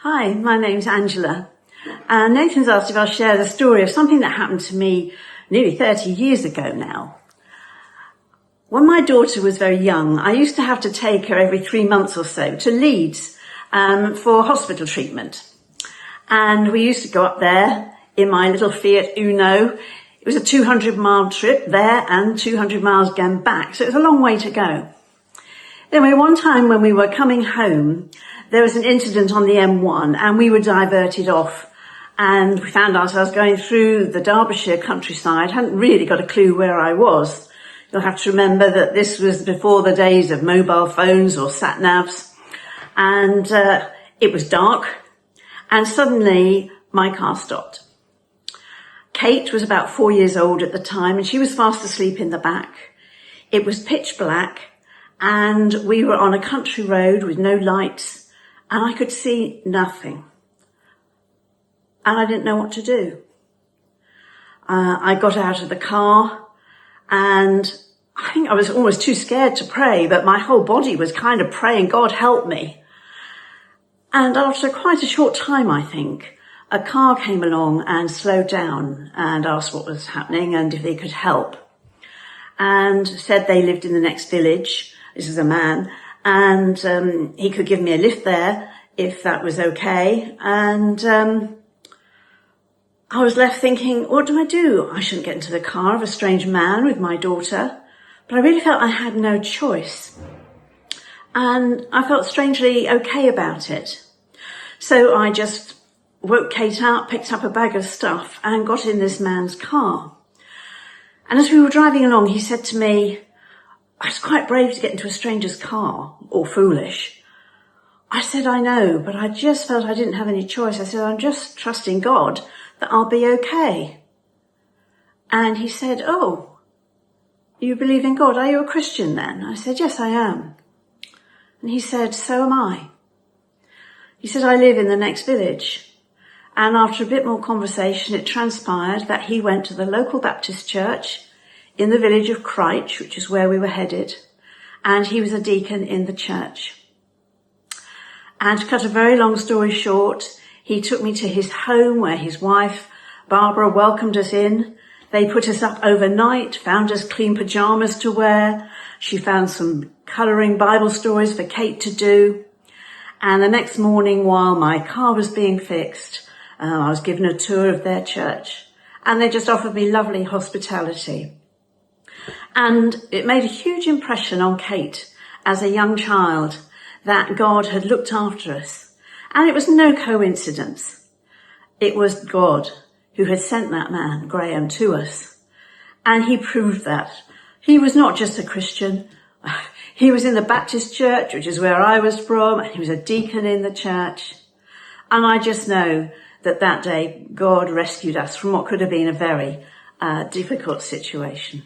Hi, my name's Angela. Nathan's asked if I'll share the story of something that happened to me nearly 30 years ago now. When my daughter was very young, I used to have to take her every 3 months or so to Leeds for hospital treatment. And we used to go up there in my little Fiat Uno. It was a 200-mile trip there and 200 miles again back, so it was a long way to go. Anyway, one time when we were coming home, there was an incident on the M1 and we were diverted off and we found ourselves going through the Derbyshire countryside. Hadn't really got a clue where I was. You'll have to remember that this was before the days of mobile phones or sat-navs, and it was dark, and suddenly my car stopped. Kate was about 4 years old at the time and she was fast asleep in the back. It was pitch black and we were on a country road with no lights and I could see nothing. And I didn't know what to do. I got out of the car and I think I was almost too scared to pray, but my whole body was kind of praying, God help me. And after quite a short time, I think, a car came along and slowed down and asked what was happening and if they could help. And said they lived in the next village. This is a man. And he could give me a lift there if that was okay. And I was left thinking, what do I do? I shouldn't get into the car of a strange man with my daughter. But I really felt I had no choice. And I felt strangely okay about it. So I just woke Kate out, picked up a bag of stuff and got in this man's car. And as we were driving along, he said to me, I was quite brave to get into a stranger's car, or foolish. I said, I know, but I just felt I didn't have any choice. I said, I'm just trusting God that I'll be okay. And he said, oh, you believe in God? Are you a Christian then? I said, yes, I am. And he said, so am I. He said, I live in the next village. And after a bit more conversation, it transpired that he went to the local Baptist church in the village of Cryche, which is where we were headed. And he was a deacon in the church. And to cut a very long story short, he took me to his home where his wife, Barbara, welcomed us in. They put us up overnight, found us clean pajamas to wear. She found some colouring Bible stories for Kate to do. And the next morning, while my car was being fixed, I was given a tour of their church. And they just offered me lovely hospitality. And it made a huge impression on Kate as a young child that God had looked after us. And it was no coincidence. It was God who had sent that man, Graham, to us. And he proved that. He was not just a Christian. He was in the Baptist church, which is where I was from, and he was a deacon in the church. And I just know that day God rescued us from what could have been a very difficult situation.